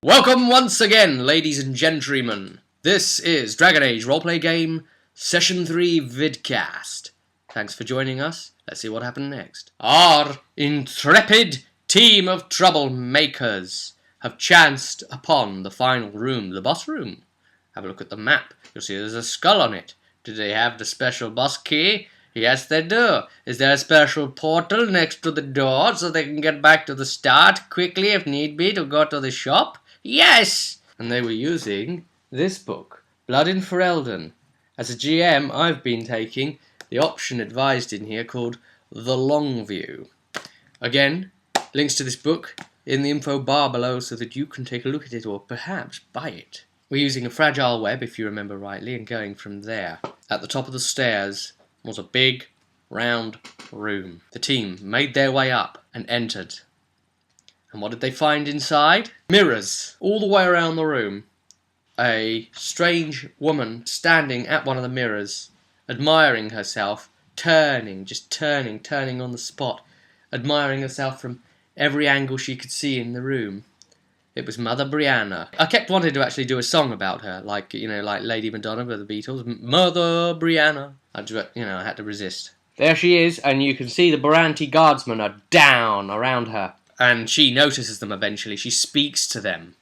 Welcome once again, ladies and gentlemen. This is Dragon Age Roleplay Game, Session 3 Vidcast. Thanks for joining us. Let's see what happened next. Our intrepid team of troublemakers have chanced upon the final room, the boss room. Have a look at the map. You'll see there's a skull on it. Do they have the special boss key? Yes, they do. Is there a special portal next to the door so they can get back to the start quickly if need be to go to the shop? Yes! And they were using this book, Blood in Ferelden. As a GM, I've been taking the option advised in here called The Long View. Again, links to this book in the info bar below so that you can take a look at it or perhaps buy it. We're using a fragile web, if you remember rightly, and going from there. At the top of the stairs was a big, round room. The team made their way up and entered. And what did they find inside? Mirrors, all the way around the room. A strange woman standing at one of the mirrors, admiring herself, turning on the spot, admiring herself from every angle she could see in the room. It was Mother Brianna. I kept wanting to actually do a song about her, like Lady Madonna with the Beatles. Mother Brianna. I had to resist. There she is, and you can see the Baranti guardsmen are down around her. And she notices them eventually. She speaks to them.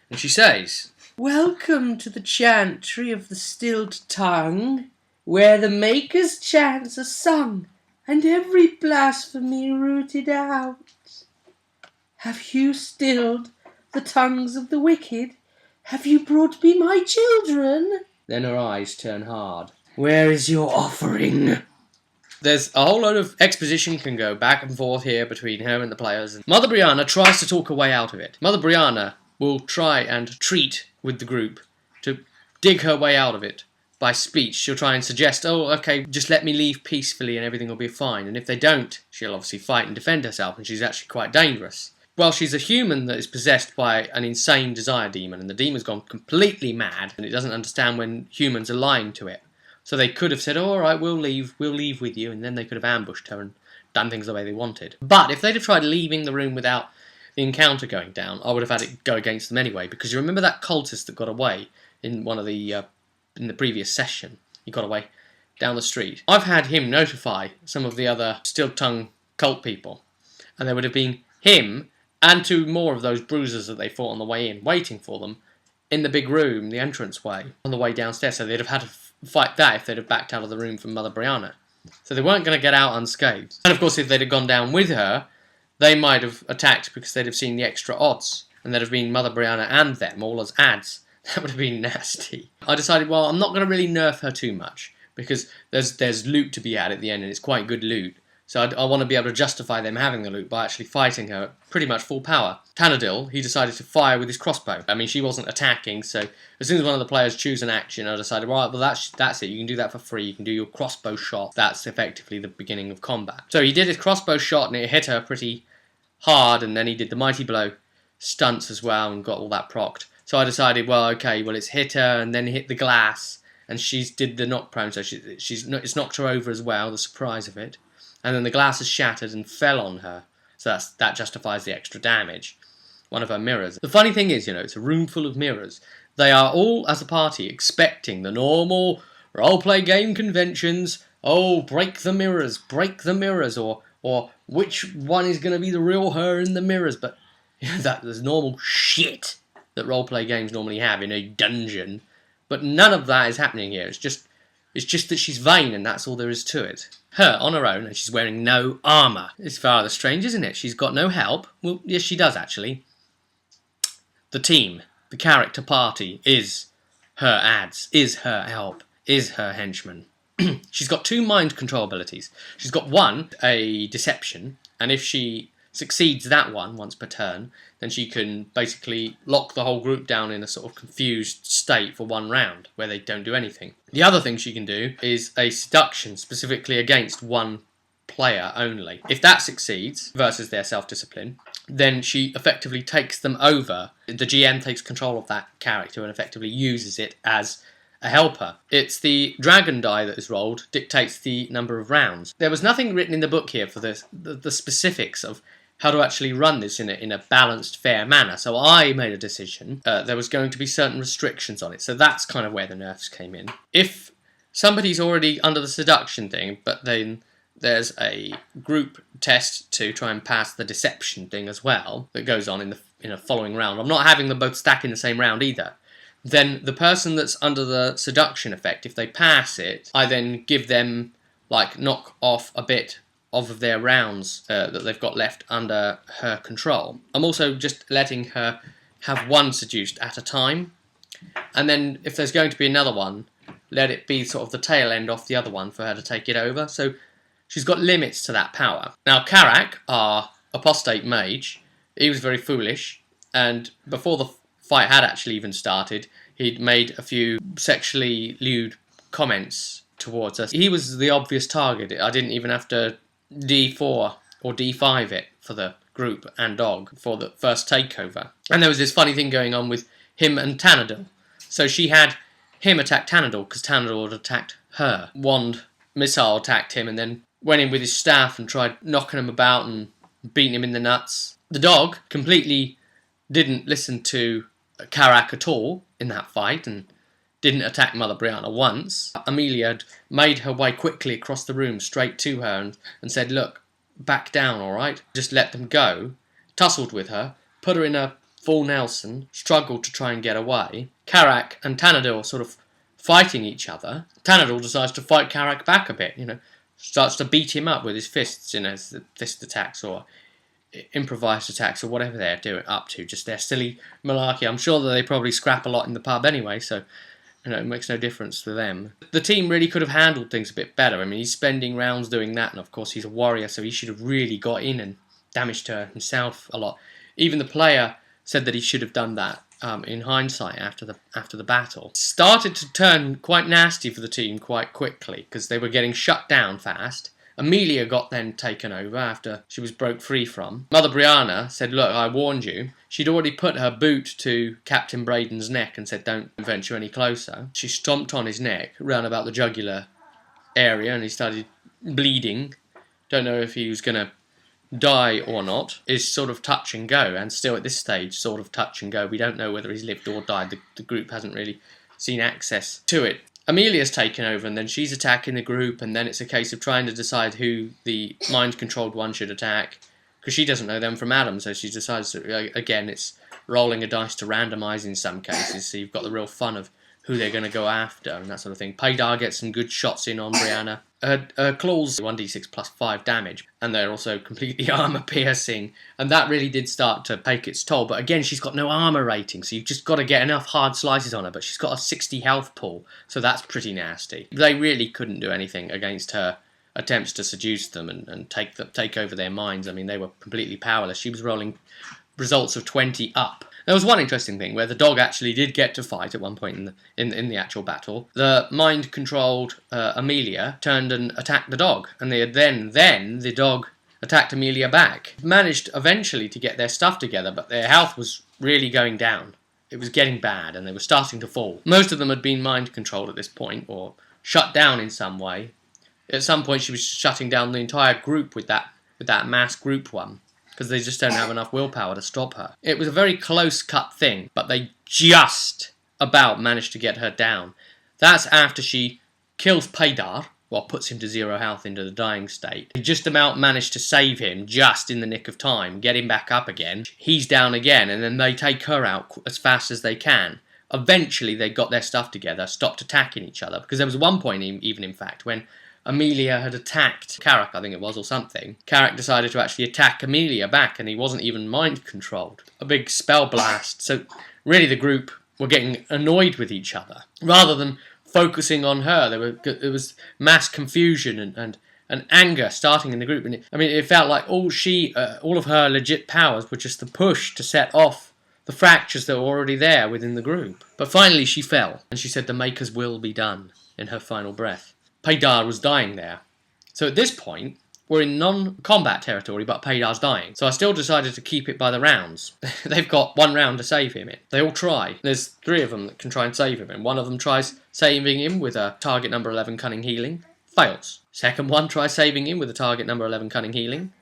And she says, "Welcome to the chantry of the stilled tongue, where the Maker's chants are sung, and every blasphemy rooted out. Have you stilled the tongues of the wicked? Have you brought me my children?" Then her eyes turn hard. "Where is your offering?" There's a whole lot of exposition can go back and forth here between her and the players. Mother Brianna tries to talk her way out of it. Mother Brianna will try and treat with the group to dig her way out of it by speech. She'll try and suggest, "Oh, okay, just let me leave peacefully and everything will be fine." And if they don't, she'll obviously fight and defend herself, and she's actually quite dangerous. Well, she's a human that is possessed by an insane desire demon, and the demon's gone completely mad, and it doesn't understand when humans are lying to it. So they could have said, "Oh, all right, we'll leave with you," and then they could have ambushed her and done things the way they wanted. But if they'd have tried leaving the room without the encounter going down, I would have had it go against them anyway, because you remember that cultist that got away in one of the in the previous session? He got away down the street. I've had him notify some of the other still-tongue cult people, and there would have been him and two more of those bruisers that they fought on the way in, waiting for them in the big room, the entranceway, on the way downstairs. So they'd have had to fight that if they'd have backed out of the room from Mother Brianna. So they weren't going to get out unscathed. And of course, if they'd have gone down with her, they might have attacked because they'd have seen the extra odds. And there'd have been Mother Brianna and them, all as ads. That would have been nasty. I decided, well, I'm not going to really nerf her too much, because there's loot to be had at the end, and it's quite good loot. So I want to be able to justify them having the loot by actually fighting her pretty much full power. Tanadil, he decided to fire with his crossbow. I mean, she wasn't attacking, so as soon as one of the players choose an action, I decided, right, well, that's it. You can do that for free. You can do your crossbow shot. That's effectively the beginning of combat. So he did his crossbow shot, and it hit her pretty hard, and then he did the mighty blow stunts as well and got all that procced. So I decided, well, okay, well, it's hit her, and then hit the glass, and she's did the knock prone, so it's knocked her over as well, the surprise of it. And then the glass is shattered and fell on her. So that justifies the extra damage. One of her mirrors. The funny thing is, it's a room full of mirrors. They are all, as a party, expecting the normal roleplay game conventions. Oh, break the mirrors, or which one is going to be the real her in the mirrors. But there's normal shit that roleplay games normally have in a dungeon. But none of that is happening here. It's just that she's vain, and that's all there is to it. Her, on her own, and she's wearing no armour. It's rather strange, isn't it? She's got no help. Well, yes, she does, actually. The team, the character party, is her ads, is her help, is her henchman. She's got two mind control abilities. She's got one, a deception, and if she succeeds that one once per turn, then she can basically lock the whole group down in a sort of confused state for one round, where they don't do anything. The other thing she can do is a seduction, specifically against one player only. If that succeeds, versus their self-discipline, then she effectively takes them over. The GM takes control of that character and effectively uses it as a helper. It's the dragon die that is rolled dictates the number of rounds. There was nothing written in the book here for the specifics of how to actually run this in a balanced, fair manner. So I made a decision. There was going to be certain restrictions on it. So that's kind of where the nerfs came in. If somebody's already under the seduction thing, but then there's a group test to try and pass the deception thing as well that goes on in a following round. I'm not having them both stack in the same round either. Then the person that's under the seduction effect, if they pass it, I then give them, like, knock off a bit of their rounds that they've got left under her control. I'm also just letting her have one seduced at a time, and then if there's going to be another one, let it be sort of the tail end off the other one for her to take it over. So she's got limits to that power. Now Karak, our apostate mage, he was very foolish, and before the fight had actually even started, he'd made a few sexually lewd comments towards us. He was the obvious target. I didn't even have to D4 or D5 it for the group and dog for the first takeover. And there was this funny thing going on with him and Tanadil. So she had him attack Tanadil because Tanadil had attacked her. Wand missile attacked him and then went in with his staff and tried knocking him about and beating him in the nuts. The dog completely didn't listen to Karak at all in that fight and didn't attack Mother Brianna once. Amelia had made her way quickly across the room straight to her and said, look, back down, alright? Just let them go. Tussled with her, put her in a full Nelson, struggled to try and get away. Karak and Tanadil are sort of fighting each other. Tanadil decides to fight Karak back a bit, starts to beat him up with his fists, fist attacks or improvised attacks or whatever they're doing up to, just their silly malarkey. I'm sure that they probably scrap a lot in the pub anyway, so it makes no difference to them. The team really could have handled things a bit better. I mean, he's spending rounds doing that, and of course he's a warrior, so he should have really got in and damaged her himself a lot. Even the player said that he should have done that in hindsight after the battle. Started to turn quite nasty for the team quite quickly because they were getting shut down fast. Amelia got then taken over after she was broke free from. Mother Brianna said, look, I warned you. She'd already put her boot to Captain Braden's neck and said, don't venture any closer. She stomped on his neck, round about the jugular area, and he started bleeding. Don't know if he was going to die or not. Is sort of touch and go, and still at this stage, sort of touch and go. We don't know whether he's lived or died. The group hasn't really seen access to it. Amelia's taken over, and then she's attacking the group, and then it's a case of trying to decide who the mind-controlled one should attack, because she doesn't know them from Adam, so she decides to, again, it's rolling a dice to randomise in some cases, so you've got the real fun of who they're going to go after, and that sort of thing. Paydar gets some good shots in on Brianna. Her claws 1d6 plus 5 damage, and they're also completely armour-piercing, and that really did start to take its toll, but again, she's got no armour rating, so you've just got to get enough hard slices on her, but she's got a 60 health pool, so that's pretty nasty. They really couldn't do anything against her attempts to seduce them and take over their minds. I mean, they were completely powerless. She was rolling results of 20 up. There was one interesting thing where the dog actually did get to fight at one point in the actual battle. The mind-controlled Amelia turned and attacked the dog, and then the dog attacked Amelia back. Managed eventually to get their stuff together, but their health was really going down. It was getting bad, and they were starting to fall. Most of them had been mind-controlled at this point, or shut down in some way. At some point she was shutting down the entire group with that mass group one, because they just don't have enough willpower to stop her. It was a very close-cut thing, but they just about managed to get her down. That's after she kills Paydar, puts him to 0 health into the dying state. They just about managed to save him just in the nick of time, get him back up again. He's down again, and then they take her out as fast as they can. Eventually, they got their stuff together, stopped attacking each other, because there was one point, even in fact, when Amelia had attacked Karak, I think it was, or something. Karak decided to actually attack Amelia back, and he wasn't even mind-controlled. A big spell blast. So, really, the group were getting annoyed with each other. Rather than focusing on her, there was mass confusion and anger starting in the group. And it felt like all of her legit powers were just the push to set off the fractures that were already there within the group. But finally, she fell, and she said the Maker's will be done in her final breath. Paydar was dying there. So at this point, we're in non-combat territory, but Paydar's dying. So I still decided to keep it by the rounds. They've got 1 round to save him in. They all try. There's 3 of them that can try and save him, and one of them tries saving him with a target number 11 cunning healing. Fails. Second one tries saving him with a target number 11 cunning healing.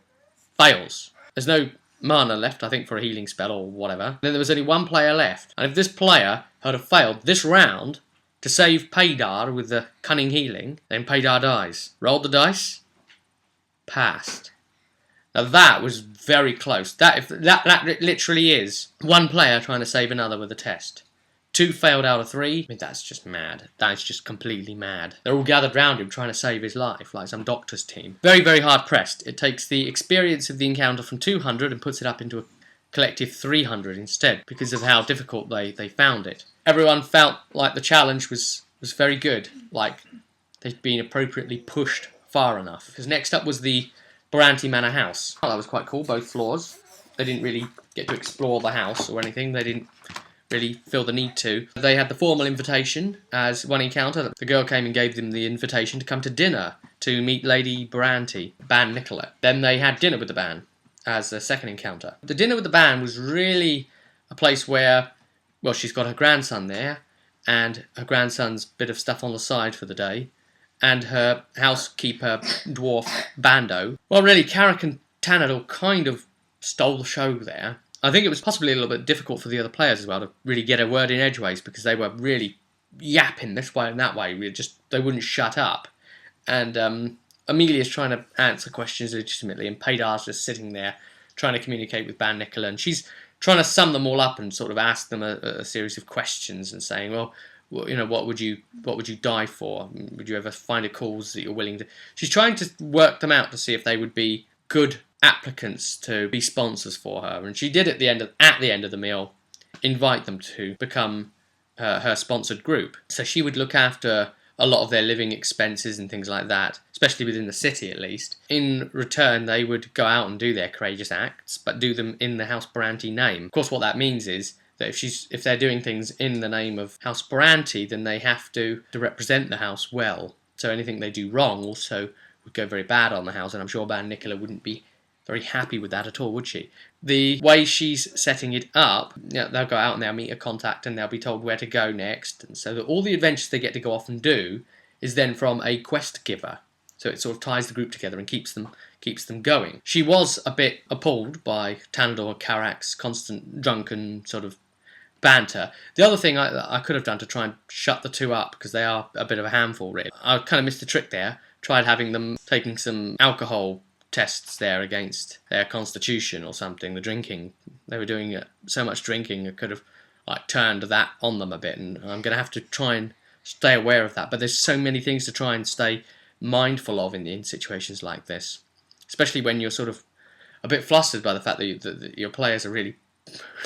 Fails. There's no mana left, I think, for a healing spell or whatever. Then there was only one player left. And if this player had have failed this round to save Paydar with the cunning healing, then Paydar dies. Rolled the dice. Passed. Now that was very close. That literally is one player trying to save another with a test. 2 failed out of 3. I mean, that's just mad. That's just completely mad. They're all gathered round him trying to save his life, like some doctor's team. Very, very hard pressed. It takes the experience of the encounter from 200 and puts it up into a collective 300 instead, because of how difficult they found it. Everyone felt like the challenge was very good, like they'd been appropriately pushed far enough. Because next up was the Baranti Manor house. Oh, that was quite cool, both floors. They didn't really get to explore the house or anything. They didn't really feel the need to. They had the formal invitation as one encounter. The girl came and gave them the invitation to come to dinner to meet Lady Baranti, Ban Nicola. Then they had dinner with the Ban as a second encounter. The dinner with the Ban was really a place where, well, she's got her grandson there, and her grandson's bit of stuff on the side for the day, and her housekeeper, dwarf Bando. Well, really, Carrick and Tanador kind of stole the show there. I think it was possibly a little bit difficult for the other players as well to really get a word in edgeways, because they were really yapping this way and that way. They wouldn't shut up. And Amelia's trying to answer questions legitimately, and Paydar's just sitting there trying to communicate with Ban Nicola, and she's trying to sum them all up and sort of ask them a series of questions and saying, well, you know, what would you die for? Would you ever find a cause that you're willing to... She's trying to work them out to see if they would be good applicants to be sponsors for her, and she did at the end of the meal invite them to become her sponsored group. So she would look after a lot of their living expenses and things like that, especially within the city at least. In return, they would go out and do their courageous acts, but do them in the House Baranti name. Of course, what that means is that if they're doing things in the name of House Baranti, then they have to represent the house well. So anything they do wrong also would go very bad on the house, and I'm sure Ban Nicola wouldn't be very happy with that at all, would she? The way she's setting it up, they'll go out and they'll meet a contact and they'll be told where to go next. And so that all the adventures they get to go off and do is then from a quest giver. So it sort of ties the group together and keeps them going. She was a bit appalled by Tanador Carrack's constant drunken sort of banter. The other thing I could have done to try and shut the two up, because they are a bit of a handful, really. I kind of missed the trick there. Tried having them taking some alcohol tests there against their constitution or something. The drinking, they were doing so much drinking, it could have like turned that on them a bit, and I'm going to have to try and stay aware of that. But there's so many things to try and stay mindful of in situations like this, especially when you're sort of a bit flustered by the fact that your players are really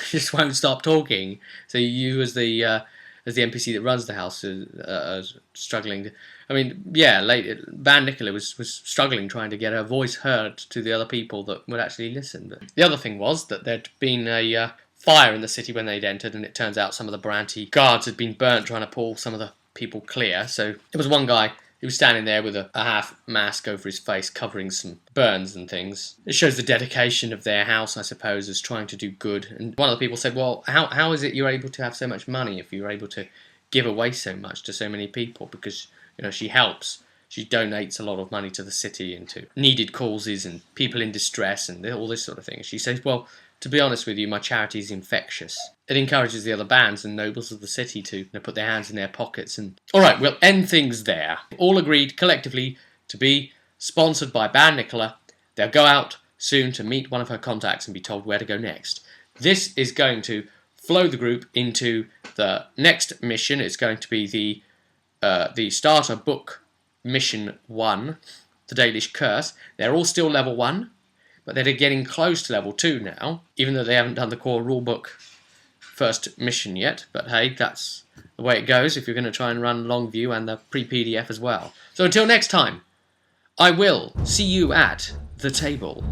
just won't stop talking. So you as the NPC that runs the house are struggling to... I mean, yeah, Ban Nicola was struggling trying to get her voice heard to the other people that would actually listen. But the other thing was that there'd been a fire in the city when they'd entered, and it turns out some of the Baranti guards had been burnt trying to pull some of the people clear. So there was one guy who was standing there with a half mask over his face covering some burns and things. It shows the dedication of their house, I suppose, as trying to do good. And one of the people said, well, how is it you're able to have so much money if you're able to give away so much to so many people? Because, you know, she helps. She donates a lot of money to the city and to needed causes and people in distress and all this sort of thing. She says, well, to be honest with you, my charity is infectious. It encourages the other bands and nobles of the city to put their hands in their pockets. And all right, we'll end things there. All agreed collectively to be sponsored by Ban Nicola. They'll go out soon to meet one of her contacts and be told where to go next. This is going to flow the group into the next mission. It's going to be the starter book mission 1, the Dalish Curse. They're all still level 1. But they're getting close to level 2 now, even though they haven't done the core rulebook first mission yet. But hey, that's the way it goes if you're going to try and run Longview and the pre-PDF as well. So until next time, I will see you at the table.